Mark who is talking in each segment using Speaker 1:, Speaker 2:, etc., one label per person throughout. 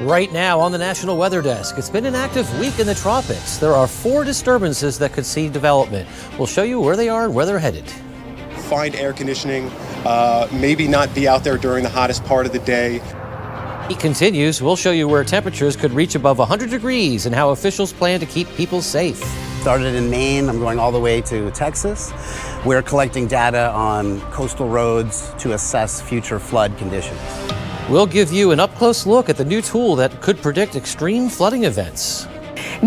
Speaker 1: Right now on the National Weather Desk, it's been an active week in the tropics. There are 4 disturbances that could see development. We'll show you where they are and where they're headed.
Speaker 2: Find air conditioning, maybe not be out there during the hottest part of the day.
Speaker 1: Heat continues. We'll show you where temperatures could reach above 100 degrees and how officials plan to keep people safe.
Speaker 3: Started in Maine, I'm going all the way to Texas. We're collecting data on coastal roads to assess future flood conditions.
Speaker 1: We'll give you an up-close look at the new tool that could predict extreme flooding events.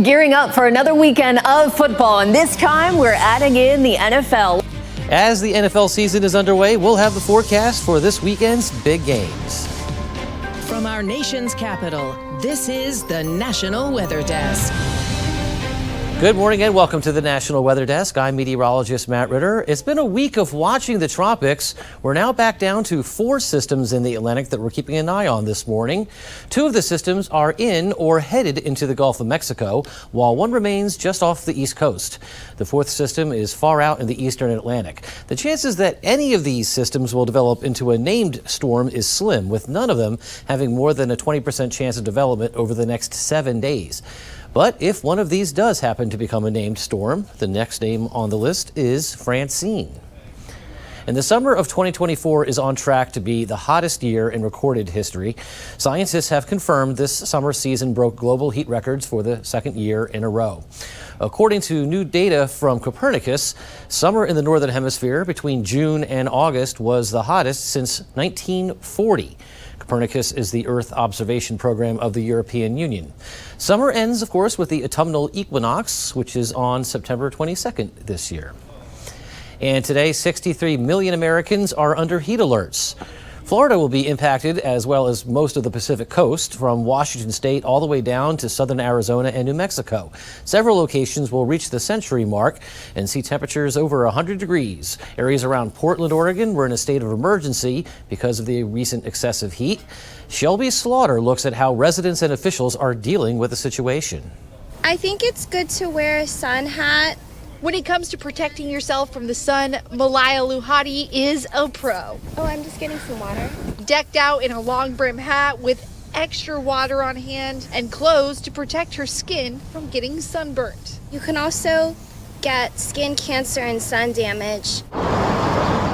Speaker 4: Gearing up for another weekend of football, and this time we're adding in the NFL.
Speaker 1: As the NFL season is underway, we'll have the forecast for this weekend's big games.
Speaker 5: From our nation's capital, this is the National Weather Desk.
Speaker 1: Good morning and welcome to the National Weather Desk. I'm meteorologist Matt Ritter. It's been a week of watching the tropics. We're now back down to 4 systems in the Atlantic that we're keeping an eye on this morning. 2 of the systems are in or headed into the Gulf of Mexico, while 1 remains just off the East Coast. The 4th system is far out in the eastern Atlantic. The chances that any of these systems will develop into a named storm is slim, with none of them having more than a 20% chance of development over the next 7 days. But if one of these does happen to become a named storm, the next name on the list is Francine. And the summer of 2024 is on track to be the hottest year in recorded history. Scientists have confirmed this summer season broke global heat records for the 2nd year in a row. According to new data from Copernicus, summer in the Northern Hemisphere between June and August was the hottest since 1940. Copernicus is the Earth observation program of the European Union. Summer ends, of course, with the autumnal equinox, which is on September 22nd this year. And today, 63 million Americans are under heat alerts. Florida will be impacted, as well as most of the Pacific coast, from Washington state all the way down to southern Arizona and New Mexico. Several locations will reach the century mark and see temperatures over 100 degrees. Areas around Portland, Oregon were in a state of emergency because of the recent excessive heat. Shelby Slaughter looks at how residents and officials are dealing with the situation.
Speaker 6: I think it's good to wear a sun hat.
Speaker 7: When it comes to protecting yourself from the sun, Malaya Luhati is a pro.
Speaker 6: Oh, I'm just getting some water.
Speaker 7: Decked out in a long brim hat with extra water on hand and clothes to protect her skin from getting sunburnt.
Speaker 6: You can also get skin cancer and sun damage.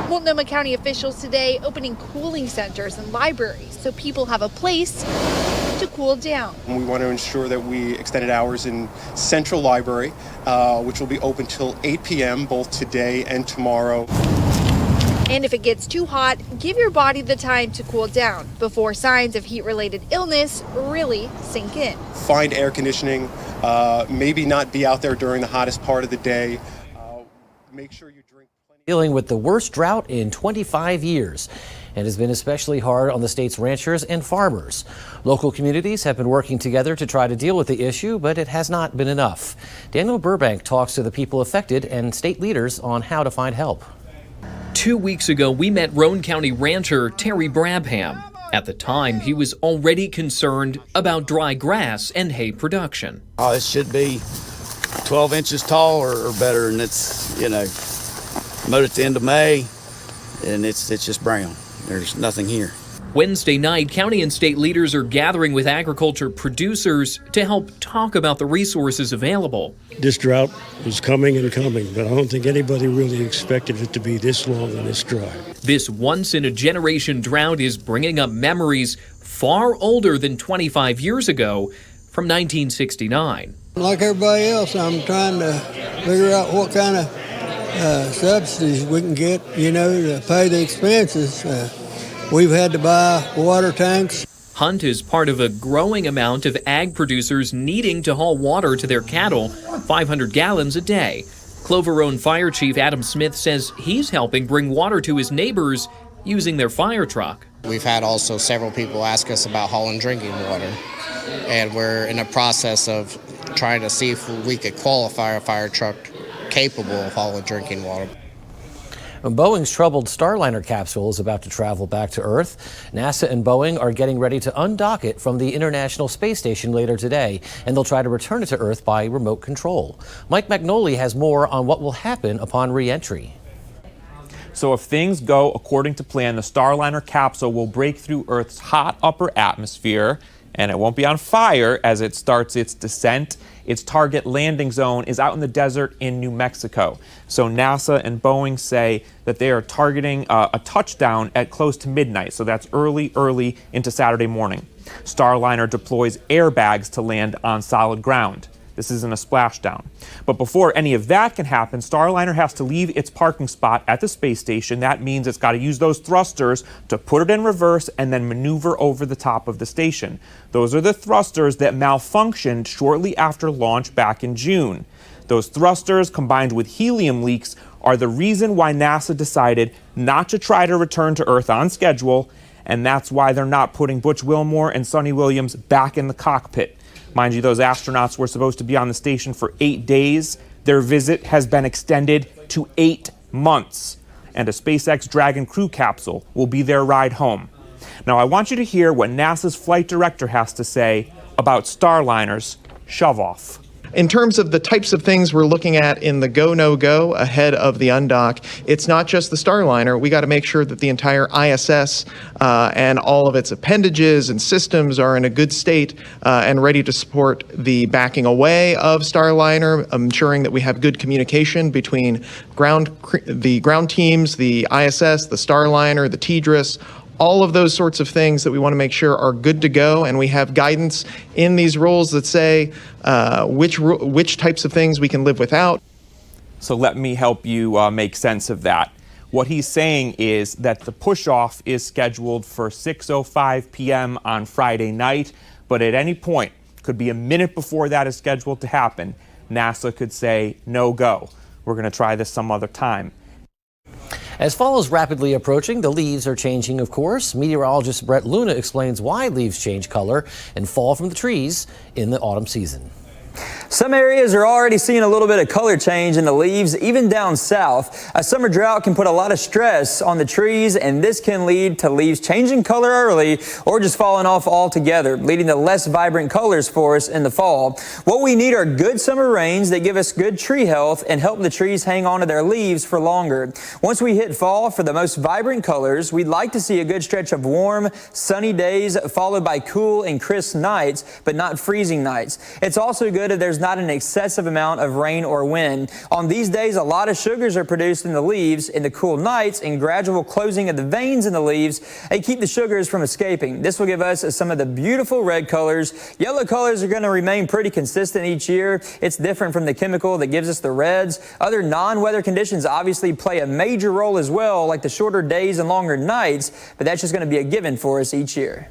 Speaker 7: Multnomah County officials today opening cooling centers and libraries so people have a place to cool down.
Speaker 2: We want to ensure that we extended hours in Central Library, which will be open till 8 p.m. both today and tomorrow.
Speaker 7: And if it gets too hot, give your body the time to cool down before signs of heat-related illness really sink in.
Speaker 2: Find air conditioning, maybe not be out there during the hottest part of the day. Make sure you drink plenty.
Speaker 1: Dealing with the worst drought in 25 years. And has been especially hard on the state's ranchers and farmers. Local communities have been working together to try to deal with the issue, but it has not been enough. Daniel Burbank talks to the people affected and state leaders on how to find help.
Speaker 8: 2 weeks ago, we met Roane County rancher Terry Brabham. At the time, he was already concerned about dry grass and hay production.
Speaker 9: Oh, it should be 12 inches tall or better, and it's, mowed at the end of May, and it's just brown. There's nothing here.
Speaker 8: Wednesday night, county and state leaders are gathering with agriculture producers to help talk about the resources available.
Speaker 10: This drought was coming and coming, but I don't think anybody really expected it to be this long and this dry.
Speaker 8: This once-in-a-generation drought is bringing up memories far older than 25 years ago from 1969.
Speaker 11: Like everybody else, I'm trying to figure out what kind of subsidies we can get, to pay the expenses. We've had to buy water tanks.
Speaker 8: Hunt is part of a growing amount of ag producers needing to haul water to their cattle, 500 gallons a day. Clover Roan Fire Chief Adam Smith says he's helping bring water to his neighbors using their fire truck.
Speaker 12: We've had also several people ask us about hauling drinking water, and we're in a process of trying to see if we could qualify a fire truck capable of hauling drinking water.
Speaker 1: Boeing's troubled Starliner capsule is about to travel back to Earth. NASA and Boeing are getting ready to undock it from the International Space Station later today, and they'll try to return it to Earth by remote control. Mike Magnoli has more on what will happen upon re-entry.
Speaker 13: So if things go according to plan, the Starliner capsule will break through Earth's hot upper atmosphere and it won't be on fire as it starts its descent. Its target landing zone is out in the desert in New Mexico. So NASA and Boeing say that they are targeting a touchdown at close to midnight. So that's early into Saturday morning. Starliner deploys airbags to land on solid ground. This isn't a splashdown. But before any of that can happen, Starliner has to leave its parking spot at the space station. That means it's got to use those thrusters to put it in reverse and then maneuver over the top of the station. Those are the thrusters that malfunctioned shortly after launch back in June. Those thrusters, combined with helium leaks, are the reason why NASA decided not to try to return to Earth on schedule, and that's why they're not putting Butch Wilmore and Sonny Williams back in the cockpit. Mind you, those astronauts were supposed to be on the station for 8 days. Their visit has been extended to 8 months. And a SpaceX Dragon crew capsule will be their ride home. Now, I want you to hear what NASA's flight director has to say about Starliner's shove-off.
Speaker 14: In terms of the types of things we're looking at in the go, no go ahead of the undock, it's not just the Starliner. We got to make sure that the entire ISS and all of its appendages and systems are in a good state and ready to support the backing away of Starliner, ensuring that we have good communication between the ground teams, the ISS, the Starliner, the TDRS, all of those sorts of things that we want to make sure are good to go, and we have guidance in these rules that say which types of things we can live without.
Speaker 13: So let me help you make sense of that. What he's saying is that the push-off is scheduled for 6:05 p.m. on Friday night, but at any point, could be a minute before that is scheduled to happen, NASA could say, no go. We're going to try this some other time.
Speaker 1: As fall is rapidly approaching, the leaves are changing, of course. Meteorologist Brett Luna explains why leaves change color and fall from the trees in the autumn season.
Speaker 15: Some areas are already seeing a little bit of color change in the leaves, even down south. A summer drought can put a lot of stress on the trees, and this can lead to leaves changing color early or just falling off altogether, leading to less vibrant colors for us in the fall. What we need are good summer rains that give us good tree health and help the trees hang on to their leaves for longer. Once we hit fall, for the most vibrant colors, we'd like to see a good stretch of warm, sunny days followed by cool and crisp nights, but not freezing nights. It's also good if there's not an excessive amount of rain or wind. On these days, a lot of sugars are produced in the leaves. In the cool nights and gradual closing of the veins in the leaves, they keep the sugars from escaping. This will give us some of the beautiful red colors. Yellow colors are going to remain pretty consistent each year. It's different from the chemical that gives us the reds. Other non-weather conditions obviously play a major role as well, like the shorter days and longer nights, but that's just going to be a given for us each year.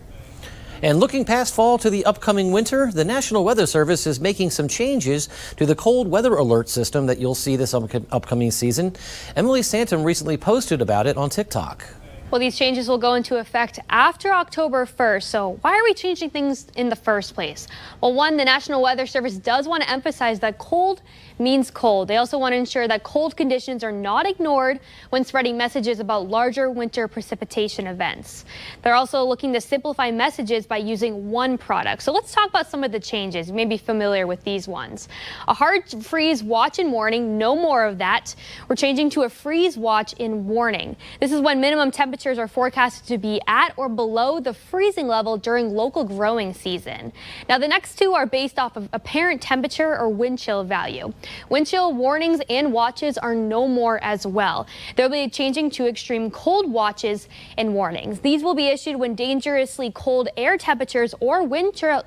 Speaker 1: And looking past fall to the upcoming winter, the National Weather Service is making some changes to the cold weather alert system that you'll see this upcoming season. Emily Santom recently posted about it on TikTok.
Speaker 16: Well, these changes will go into effect after October 1st. So why are we changing things in the first place? Well, one, the National Weather Service does want to emphasize that cold means cold. They also want to ensure that cold conditions are not ignored when spreading messages about larger winter precipitation events. They're also looking to simplify messages by using one product. So let's talk about some of the changes. You may be familiar with these ones. A hard freeze watch and warning, no more of that. We're changing to a freeze watch and warning. This is when minimum temperatures are forecasted to be at or below the freezing level during local growing season. Now, the next two are based off of apparent temperature or wind chill value. Wind chill warnings and watches are no more as well. They'll be changing to extreme cold watches and warnings. These will be issued when dangerously cold air temperatures or wind chill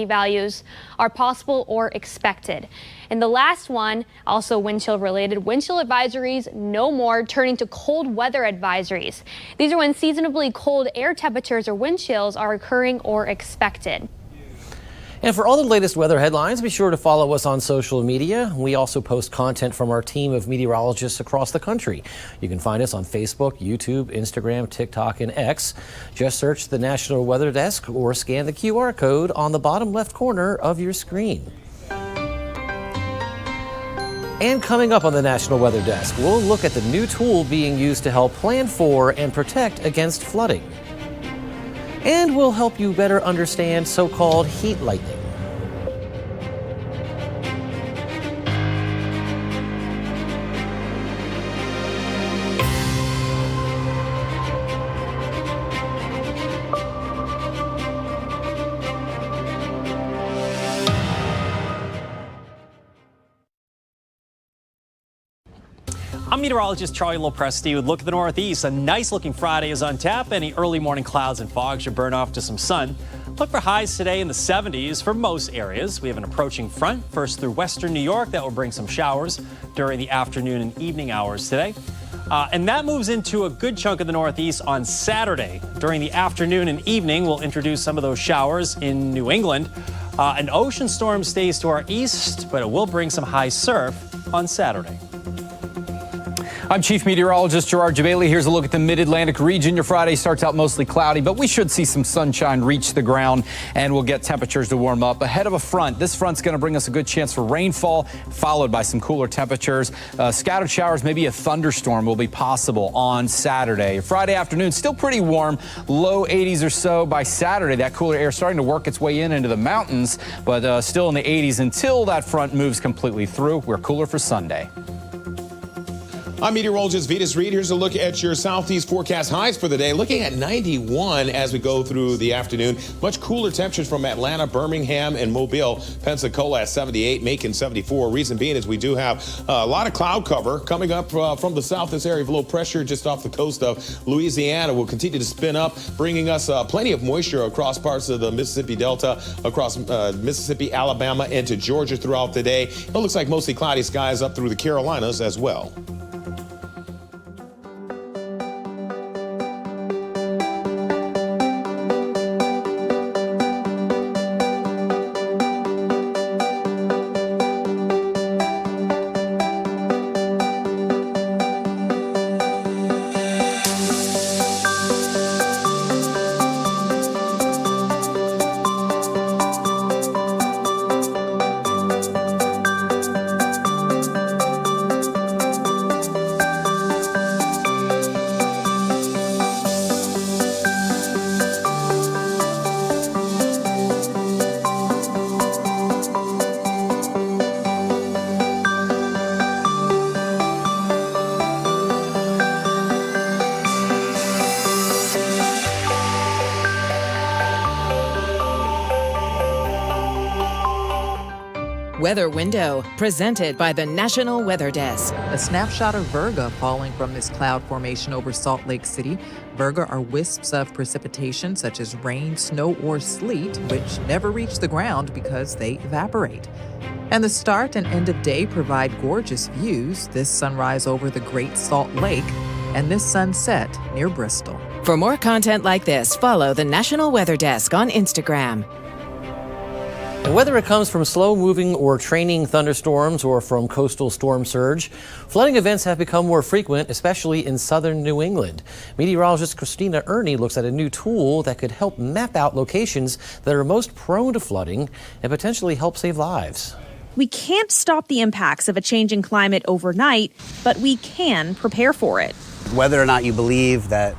Speaker 16: values are possible or expected. And the last one, also wind chill related, wind chill advisories no more, turning to cold weather advisories. These are when seasonably cold air temperatures or wind chills are occurring or expected.
Speaker 1: And for all the latest weather headlines, be sure to follow us on social media. We also post content from our team of meteorologists across the country. You can find us on Facebook, YouTube, Instagram, TikTok, and X. Just search the National Weather Desk or scan the QR code on the bottom left corner of your screen. And coming up on the National Weather Desk, we'll look at the new tool being used to help plan for and protect against flooding. And we'll help you better understand so-called heat lightning.
Speaker 17: I'm meteorologist Charlie Lopresti with Look at the Northeast. A nice looking Friday is on tap. Any early morning clouds and fog should burn off to some sun. Look for highs today in the 70s for most areas. We have an approaching front first through western New York that will bring some showers during the afternoon and evening hours today. And that moves into a good chunk of the Northeast on Saturday. During the afternoon and evening, we'll introduce some of those showers in New England. An ocean storm stays to our east, but it will bring some high surf on Saturday.
Speaker 18: I'm Chief Meteorologist Gerard Jabali. Here's a look at the mid-Atlantic region. Your Friday starts out mostly cloudy, but we should see some sunshine reach the ground, and we'll get temperatures to warm up. Ahead of a front, this front's going to bring us a good chance for rainfall, followed by some cooler temperatures. Scattered showers, maybe a thunderstorm will be possible on Saturday. Friday afternoon, still pretty warm, low 80s or so. By Saturday, that cooler air starting to work its way into the mountains, but still in the 80s until that front moves completely through. We're cooler for Sunday.
Speaker 19: I'm meteorologist Vitas Reed. Here's a look at your southeast forecast highs for the day. Looking at 91 as we go through the afternoon. Much cooler temperatures from Atlanta, Birmingham, and Mobile. Pensacola at 78, Macon 74. Reason being is we do have a lot of cloud cover coming up from the south. This area of low pressure just off the coast of Louisiana will continue to spin up, bringing us plenty of moisture across parts of the Mississippi Delta, across Mississippi, Alabama, into Georgia throughout the day. It looks like mostly cloudy skies up through the Carolinas as well.
Speaker 5: Weather Window, presented by the National Weather Desk.
Speaker 20: A snapshot of Virga falling from this cloud formation over Salt Lake City. Virga are wisps of precipitation such as rain, snow, or sleet, which never reach the ground because they evaporate. And the start and end of day provide gorgeous views. This sunrise over the Great Salt Lake and this sunset near Bristol.
Speaker 5: For more content like this, follow the National Weather Desk on Instagram.
Speaker 1: And whether it comes from slow-moving or training thunderstorms or from coastal storm surge, flooding events have become more frequent, especially in southern New England. Meteorologist Christina Ernie looks at a new tool that could help map out locations that are most prone to flooding and potentially help save lives.
Speaker 21: We can't stop the impacts of a changing climate overnight, but we can prepare for it.
Speaker 3: Whether or not you believe that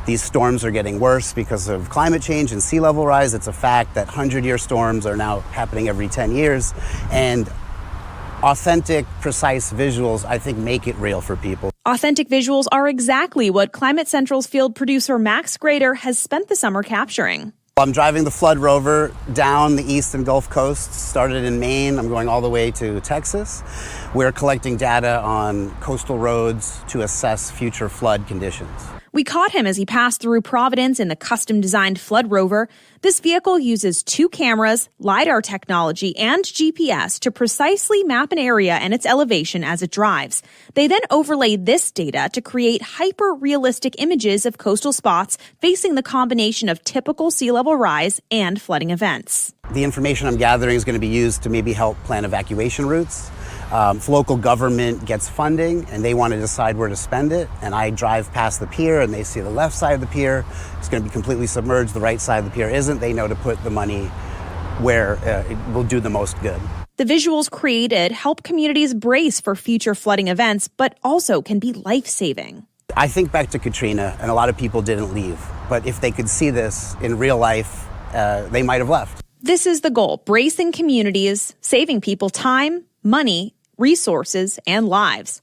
Speaker 3: these storms are getting worse because of climate change and sea level rise, it's a fact that 100-year storms are now happening every 10 years. And authentic, precise visuals, I think, make it real for people.
Speaker 21: Authentic visuals are exactly what Climate Central's field producer Max Grader has spent the summer capturing.
Speaker 3: I'm driving the flood rover down the east and Gulf Coast, started in Maine. I'm going all the way to Texas. We're collecting data on coastal roads to assess future flood conditions.
Speaker 21: We caught him as he passed through Providence in the custom-designed flood rover. This vehicle uses 2 cameras, LiDAR technology, and GPS to precisely map an area and its elevation as it drives. They then overlay this data to create hyper-realistic images of coastal spots facing the combination of typical sea level rise and flooding events.
Speaker 3: The information I'm gathering is going to be used to maybe help plan evacuation routes. If local government gets funding and they want to decide where to spend it, and I drive past the pier and they see the left side of the pier, it's going to be completely submerged, the right side of the pier isn't, they know to put the money where it will do the most good.
Speaker 21: The visuals created help communities brace for future flooding events, but also can be life-saving.
Speaker 3: I think back to Katrina, and a lot of people didn't leave, but if they could see this in real life, they might have left.
Speaker 21: This is the goal, bracing communities, saving people time, money, resources, and lives.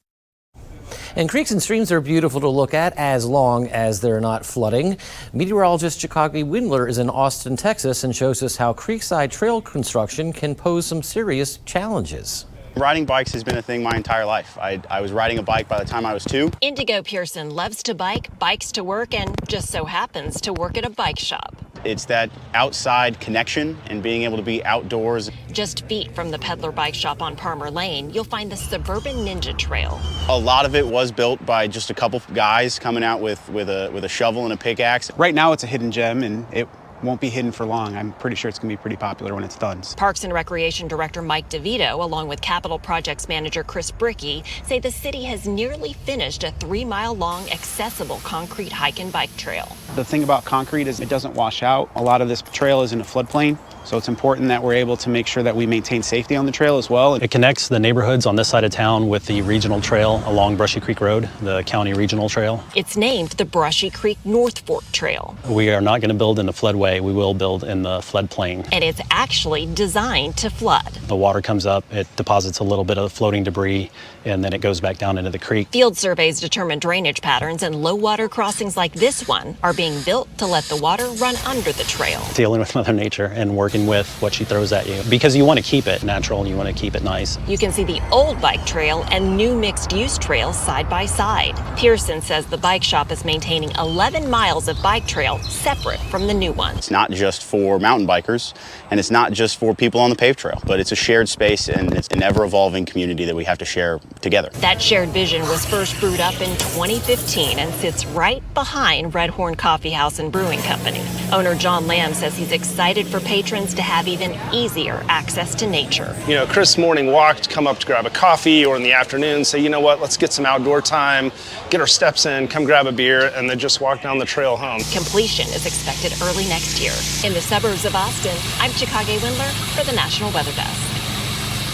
Speaker 1: And creeks and streams are beautiful to look at as long as they're not flooding. Meteorologist Jacoby Windler is in Austin, Texas, and shows us how creekside trail construction can pose some serious challenges.
Speaker 4: Riding bikes has been a thing my entire life. I was riding a bike by the time I was 2.
Speaker 22: Indigo Pearson loves to bike, bikes to work, and just so happens to work at a bike shop.
Speaker 4: It's that outside connection and being able to be outdoors.
Speaker 22: Just feet from the Peddler Bike Shop on Palmer Lane, you'll find the Suburban Ninja Trail.
Speaker 4: A lot of it was built by just a couple guys coming out with a shovel and a pickaxe.
Speaker 23: Right now it's a hidden gem, and it won't be hidden for long. I'm pretty sure it's going to be pretty popular when it's done.
Speaker 22: Parks and Recreation Director Mike DeVito, along with Capital Projects Manager Chris Bricky, say the city has nearly finished a 3-mile-long accessible concrete hike and bike trail.
Speaker 23: The thing about concrete is it doesn't wash out. A lot of this trail is in a floodplain, so it's important that we're able to make sure that we maintain safety on the trail as well.
Speaker 24: It connects the neighborhoods on this side of town with the regional trail along Brushy Creek Road, the county regional trail.
Speaker 22: It's named the Brushy Creek North Fork Trail.
Speaker 24: We are not going to build in a floodway. We will build in the floodplain.
Speaker 22: And it's actually designed to flood.
Speaker 24: The water comes up, it deposits a little bit of floating debris, and then it goes back down into the creek.
Speaker 22: Field surveys determine drainage patterns, and low water crossings like this one are being built to let the water run under the trail.
Speaker 24: Dealing with Mother Nature and working with what she throws at you, because you want to keep it natural and you want to keep it nice.
Speaker 22: You can see the old bike trail and new mixed-use trails side by side. Pearson says the bike shop is maintaining 11 miles of bike trail separate from the new one.
Speaker 4: It's not just for mountain bikers, and it's not just for people on the paved trail, but it's a shared space, and it's an ever-evolving community that we have to share together.
Speaker 22: That shared vision was first brewed up in 2015 and sits right behind Red Horn Coffee House and Brewing Company. Owner John Lamb says he's excited for patrons to have even easier access to nature.
Speaker 25: You know, crisp morning walk to come up to grab a coffee, or in the afternoon say, you know what, let's get some outdoor time, get our steps in, come grab a beer, and then just walk down the trail home.
Speaker 22: Completion is expected early next year. In the suburbs of Austin, I'm Chicago Windler for the National Weather Desk.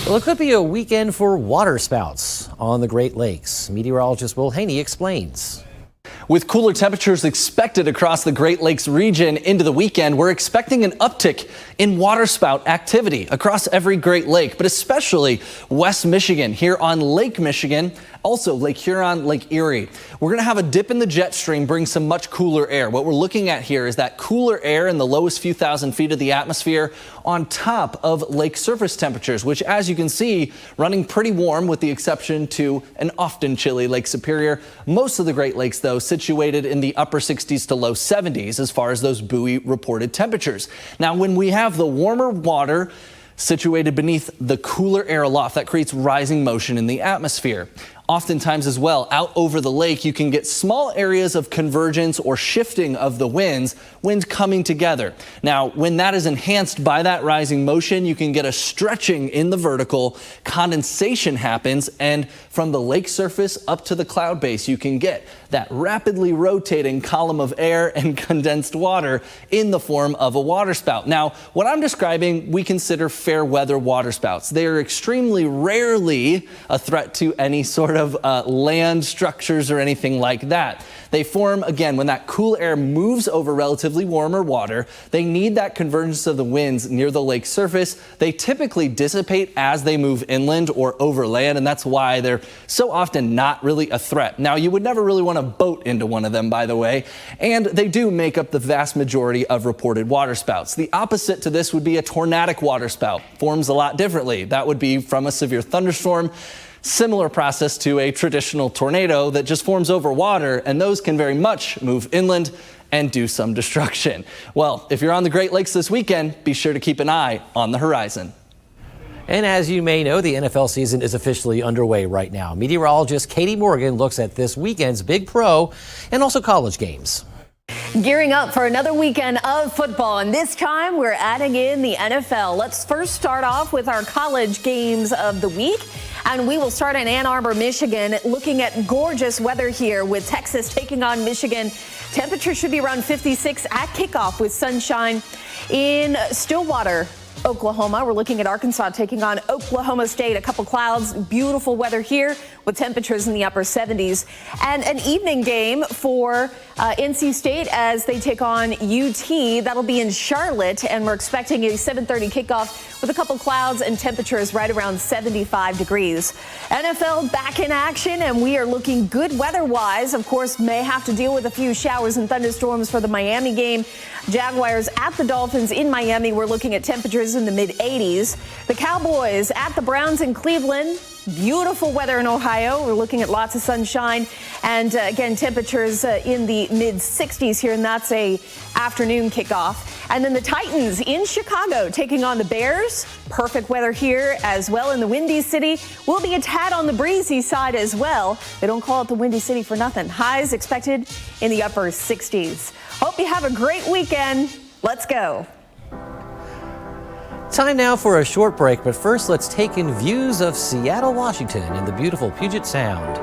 Speaker 1: Well, it could be a weekend for water spouts on the Great Lakes. Meteorologist Will Haney explains.
Speaker 26: With cooler temperatures expected across the Great Lakes region into the weekend, we're expecting an uptick in waterspout activity across every Great Lake, but especially West Michigan, here on Lake Michigan, also Lake Huron, Lake Erie. We're going to have a dip in the jet stream, bring some much cooler air. What we're looking at here is that cooler air in the lowest few thousand feet of the atmosphere on top of lake surface temperatures, which, as you can see, running pretty warm with the exception to an often chilly Lake Superior. Most of the Great Lakes, though, situated in the upper 60s to low 70s as far as those buoy reported temperatures. Now, when we have the warmer water situated beneath the cooler air aloft, that creates rising motion in the atmosphere. Oftentimes as well, out over the lake, you can get small areas of convergence or shifting of the winds coming together. Now, when that is enhanced by that rising motion, you can get a stretching in the vertical, condensation happens, and from the lake surface up to the cloud base, you can get that rapidly rotating column of air and condensed water in the form of a waterspout. Now, what I'm describing, we consider fair weather waterspouts. They are extremely rarely a threat to any sort of land structures or anything like that. They form, again, when that cool air moves over relatively warmer water. They need that convergence of the winds near the lake surface. They typically dissipate as they move inland or over land, and that's why they're so often not really a threat. Now, you would never really want to boat into one of them, by the way, and they do make up the vast majority of reported waterspouts. The opposite to this would be a tornadic waterspout. Forms a lot differently. That would be from a severe thunderstorm. Similar process to a traditional tornado that just forms over water, and those can very much move inland and do some destruction. Well, if you're on the Great Lakes this weekend, be sure to keep an eye on the horizon.
Speaker 1: And as you may know, the NFL season is officially underway right now. Meteorologist Katie Morgan looks at this weekend's big pro and also college games.
Speaker 27: Gearing up for another weekend of football, and this time we're adding in the NFL. Let's first start off with our college games of the week. And we will start in Ann Arbor, Michigan, looking at gorgeous weather here with Texas taking on Michigan. Temperature should be around 56 at kickoff with sunshine. In Stillwater, Oklahoma, we're looking at Arkansas taking on Oklahoma State. A couple clouds, beautiful weather here with temperatures in the upper 70s. And an evening game for NC State as they take on UT. That'll be in Charlotte, and we're expecting a 7:30 kickoff with a couple clouds and temperatures right around 75 degrees. NFL back in action, and we are looking good weather-wise. Of course, may have to deal with a few showers and thunderstorms for the Miami game. Jaguars at the Dolphins in Miami. We're looking at temperatures temperatures in the mid-80s. The Cowboys at the Browns in Cleveland. Beautiful weather in Ohio. We're looking at lots of sunshine and again, temperatures in the mid-60s here, and that's a afternoon kickoff. And then the Titans in Chicago taking on the Bears. Perfect weather here as well in the Windy City. Will be a tad on the breezy side as well. They don't call it the Windy City for nothing. Highs expected in the upper 60s. Hope you have a great weekend. Let's go.
Speaker 1: Time now for a short break, but first let's take in views of Seattle, Washington and the beautiful Puget Sound.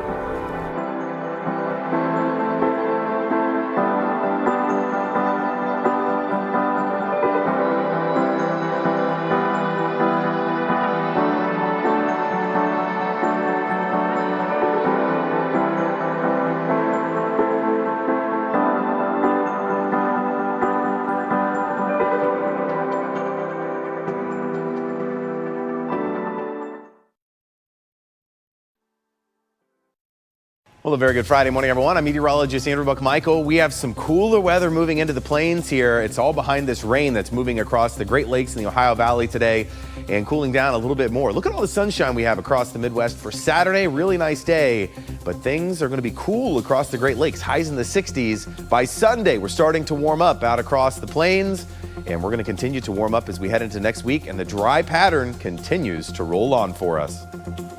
Speaker 2: Well, a very good Friday morning, everyone. I'm meteorologist Andrew Buckmichael. We have some cooler weather moving into the plains here. It's all behind this rain that's moving across the Great Lakes and the Ohio Valley today and cooling down a little bit more. Look at all the sunshine we have across the Midwest for Saturday. Really nice day, but things are going to be cool across the Great Lakes. Highs in the 60s. By Sunday, we're starting to warm up out across the plains, and we're going to continue to warm up as we head into next week, and the dry pattern continues to roll on for us.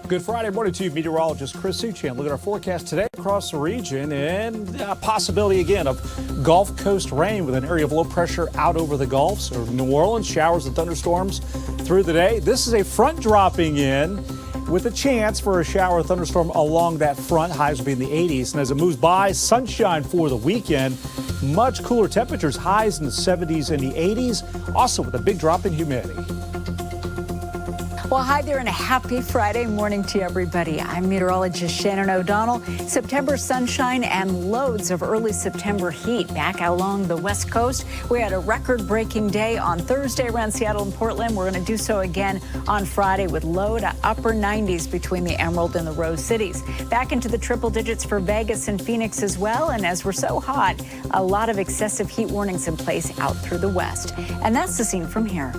Speaker 6: Good Friday morning to you, meteorologist Chris Suchan. Look at our forecast today across the region and a possibility again of Gulf Coast rain with an area of low pressure out over the Gulf. So New Orleans, showers and thunderstorms through the day. This is a front dropping in with a chance for a shower or thunderstorm along that front. Highs will be in the 80s. And as it moves by, sunshine for the weekend. Much cooler temperatures, highs in the 70s and the 80s. Also with a big drop in humidity.
Speaker 7: Well, hi there and a happy Friday morning to everybody. I'm meteorologist Shannon O'Donnell. September sunshine and loads of early September heat back along the West Coast. We had a record-breaking day on Thursday around Seattle and Portland. We're going to do so again on Friday with low to upper 90s between the Emerald and the Rose cities. Back into the triple digits for Vegas and Phoenix as well. And as we're so hot, a lot of excessive heat warnings in place out through the west. And that's the scene from here.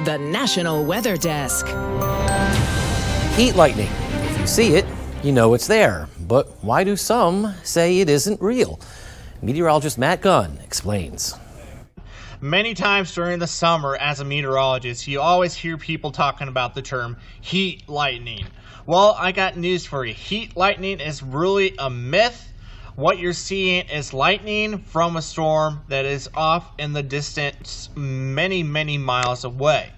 Speaker 5: The National Weather Desk.
Speaker 1: Heat lightning. If you see it, you know it's there. But why do some say it isn't real? Meteorologist Matt Gunn explains.
Speaker 8: Many times during the summer as a meteorologist, you always hear people talking about the term heat lightning. Well, I got news for you. Heat lightning is really a myth. What you're seeing is lightning from a storm that is off in the distance many, many miles away.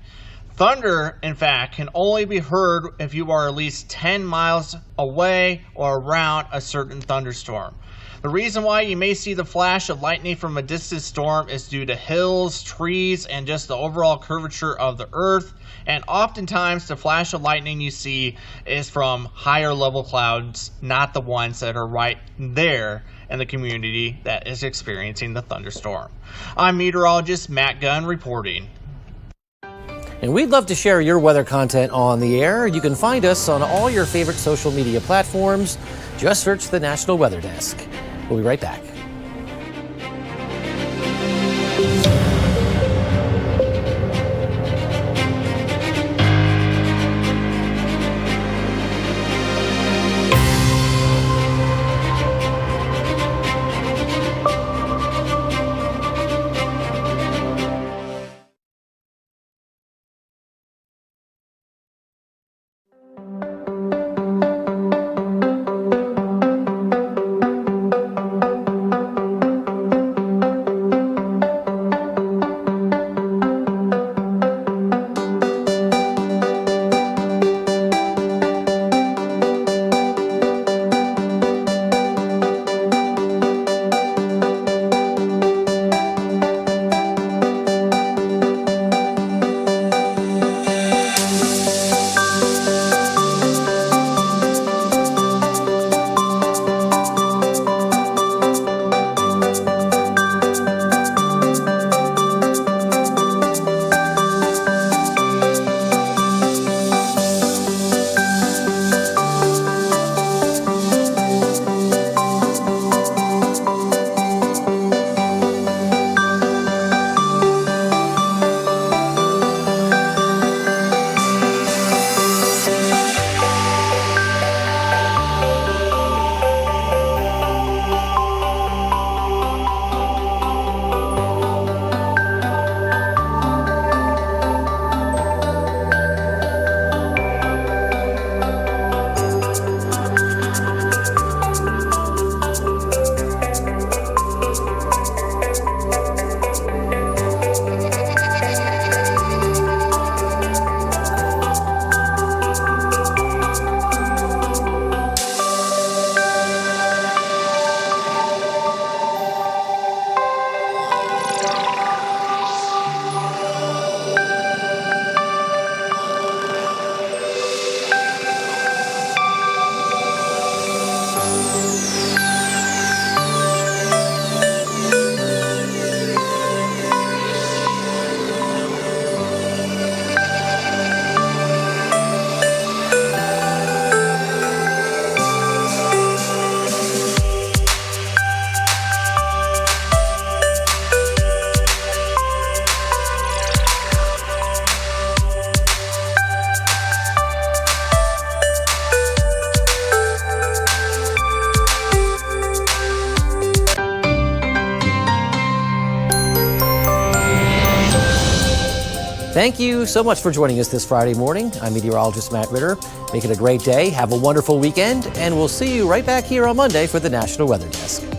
Speaker 8: Thunder, in fact, can only be heard if you are at least 10 miles away or around a certain thunderstorm. The reason why you may see the flash of lightning from a distant storm is due to hills, trees, and just the overall curvature of the earth. And oftentimes the flash of lightning you see is from higher level clouds, not the ones that are right there in the community that is experiencing the thunderstorm. I'm meteorologist Matt Gunn reporting.
Speaker 1: And we'd love to share your weather content on the air. You can find us on all your favorite social media platforms. Just search the National Weather Desk. We'll be right back. Thank you so much for joining us this Friday morning. I'm meteorologist Matt Ritter. Make it a great day. Have a wonderful weekend, and we'll see you right back here on Monday for the National Weather Desk.